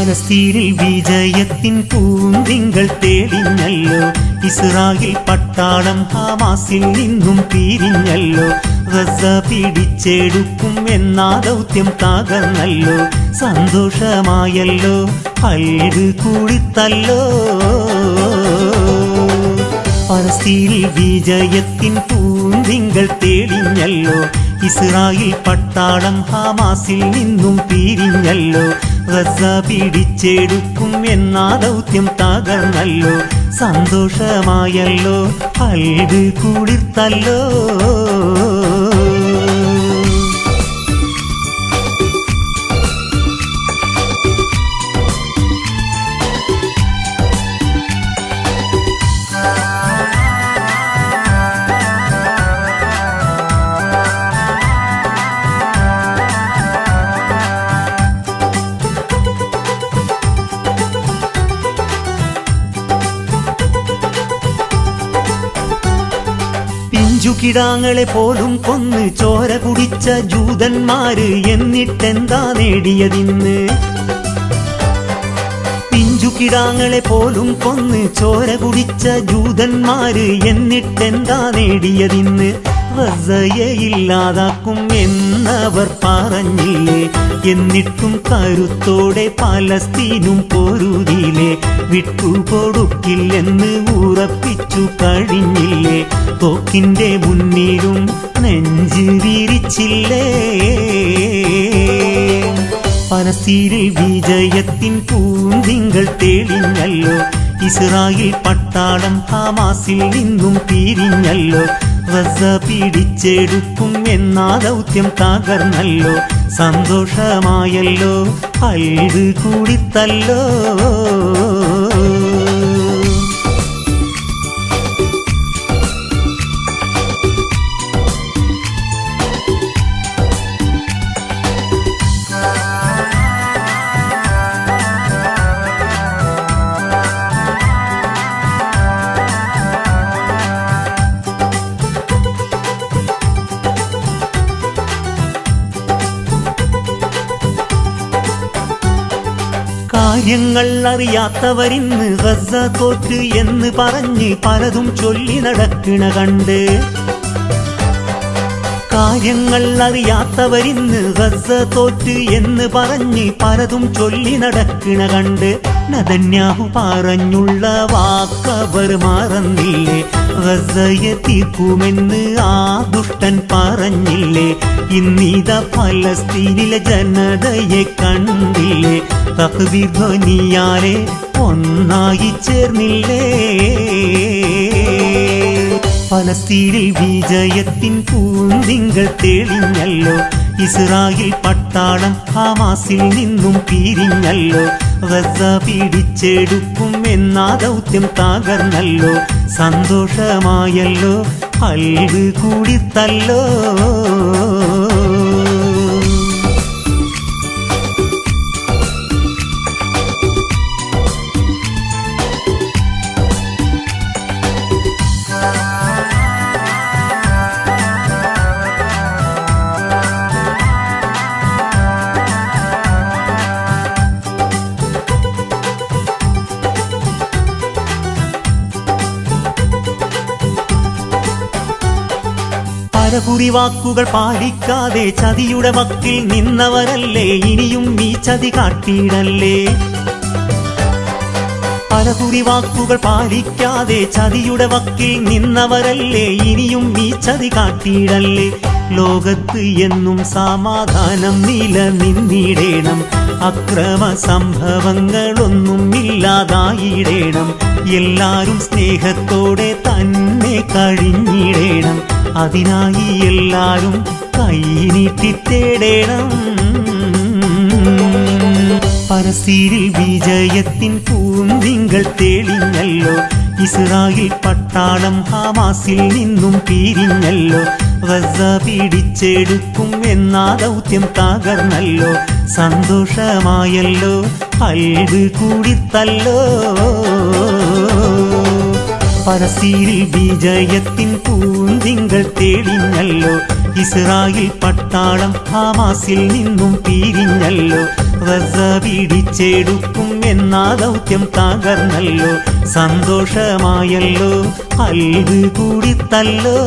പലസ്തീനിൽ വിജയത്തിൻ പൂന്തിങ്കൾ തേടിഞ്ഞല്ലോ. Israel പട്ടാളം ഹമാസിൽ നിന്നും പിരിഞ്ഞല്ലോ. Gaza പിടിച്ചെടുക്കും എന്ന ദൗത്യം തകർന്നല്ലോ. സന്തോഷമായല്ലോ, ഹൈഡ് കൂടിത്തല്ലോ. പലസ്തീനിൽ വിജയത്തിൻ പൂന്തിങ്കൾ തേടിഞ്ഞല്ലോ. ഇസ്രായേൽ പട്ടാളം ഹമാസിൽ നിന്നും പിരിഞ്ഞല്ലോ. ഗസ പിടിച്ചെടുക്കും എന്ന ദൗത്യം തകർന്നല്ലോ. സന്തോഷമായല്ലോ, ഹൈഡ് കൂടിത്തല്ലോ. കിടാങ്ങളെ പോലും കൊന്ന് ചോര കുടിച്ച ജൂതന്മാര് എന്നിട്ടെന്താ നേടിയതിന്ന്? പിഞ്ചുകിടാങ്ങളെ പോലും കൊന്ന് ചോര കുടിച്ച ജൂതന്മാര് എന്നിട്ടെന്താ നേടിയതിന്ന്? ഗസയെ ഇല്ലാതാക്കും എന്നവർ പറഞ്ഞില്ലേ? എന്നിട്ടും കരുത്തോടെ പലസ്തീനും പൊരുതിയിലെ വിട്ടുകൊടുക്കില്ലെന്ന് ഉറപ്പിച്ചു കഴിഞ്ഞില്ലേ? തോക്കിന്റെ മുന്നിലും നെഞ്ച് വിരിച്ചില്ലേ? പലസ്തീനിൽ വിജയത്തിൻ പൂന്തിങ്കൾ തേടിഞ്ഞല്ലോ. ഇസ്രായേൽ പട്ടാളം ഹമാസിൽ നിന്നും പിരിഞ്ഞല്ലോ. ഗസ പിടിച്ചെടുക്കും എന്ന ദൗത്യം തകർന്നല്ലോ. സന്തോഷമായല്ലോ, ഹൈഡ് കൂടിത്തല്ലോ. കാര്യങ്ങൾ അറിയാത്തവരിന്ന് ഗസ തോറ്റ് എന്ന് പറഞ്ഞ് പലതും ചൊല്ലി നടക്കണ കണ്ട്. കാര്യങ്ങൾ അറിയാത്തവരിന്ന് ഗസ തോറ്റ് എന്ന് പറഞ്ഞ് പലതും ചൊല്ലി നടക്കണ കണ്ട്. നെതന്യാഹു പറഞ്ഞുള്ള വാക്കവർ മറന്നില്ലേ? ഗസയെ തീർക്കുമെന്ന് ആ ദുഷ്ടൻ പറഞ്ഞില്ലേ? ഇന്നിത ഫലസ്തീനിലെ ജനതയെ കണ്ടില്ലേ? തക്ബീർ ധ്വനിയാലെ ഒന്നായി ചേർന്നില്ലേ? ഫലസ്തീനിൽ വിജയത്തിൻ പൂന്തിങ്കൾ തെളിഞ്ഞല്ലോ. ഇസ്രായേൽ പട്ടാളം ഹമാസിൽ നിന്നും പിരിഞ്ഞല്ലോ. ഗസ പിടിച്ചെടുക്കും എന്ന ദൗത്യം തകർന്നല്ലോ. സന്തോഷമായല്ലോ, ഹൈഡ് കൂടിത്തല്ലോ. പരപുരി വാക്കുകൾ പാലിക്കാതെ ചതിയുടെ വക്കിൽ നിന്നവരല്ലേ? ഇനിയും ഈ ചതി കാട്ടിയിടല്ലേ? പരപുരി വാക്കുകൾ പാലിക്കാതെ ചതിയുടെ വക്കിൽ നിന്നവരല്ലേ? ഇനിയും ഈ ചതി കാട്ടിയിടല്ലേ? ലോകത്ത് എന്നും സമാധാനം നിലനിന്നിടേണം. അക്രമ സംഭവങ്ങളൊന്നും ഇല്ലാതായിടേണം. എല്ലാരും സ്നേഹത്തോടെ തന്നെ കഴിഞ്ഞിടേണം. അതിനായി എല്ലാരും കൈനീട്ടി തേടേണം. പലസ്തീനിൽ വിജയത്തിൻ പൂന്തിങ്കൾ തെളിഞ്ഞല്ലോ. ഇസ്രായേൽ പട്ടാളം ഹമാസിൽ നിന്നും പിരിഞ്ഞല്ലോ. ഗസ പിടിച്ചെടുക്കും എന്ന ദൗത്യം തകർന്നല്ലോ. സന്തോഷമായല്ലോ, ഹൈഡ് കൂടിത്തല്ലോ. പലസ്തീനിൽ വിജയത്തിൻ പൂന്തിങ്കൾ തെളിഞ്ഞല്ലോ. ഇസ്രായേൽ പട്ടാളം ഹമാസിൽ നിന്നും പിരിഞ്ഞല്ലോ. ഗസ പിടിച്ചെടുക്കും എന്നാ ദൗത്യം തകർന്നല്ലോ സന്തോഷമായല്ലോ ഖൽബ് കൂടിത്തല്ലോ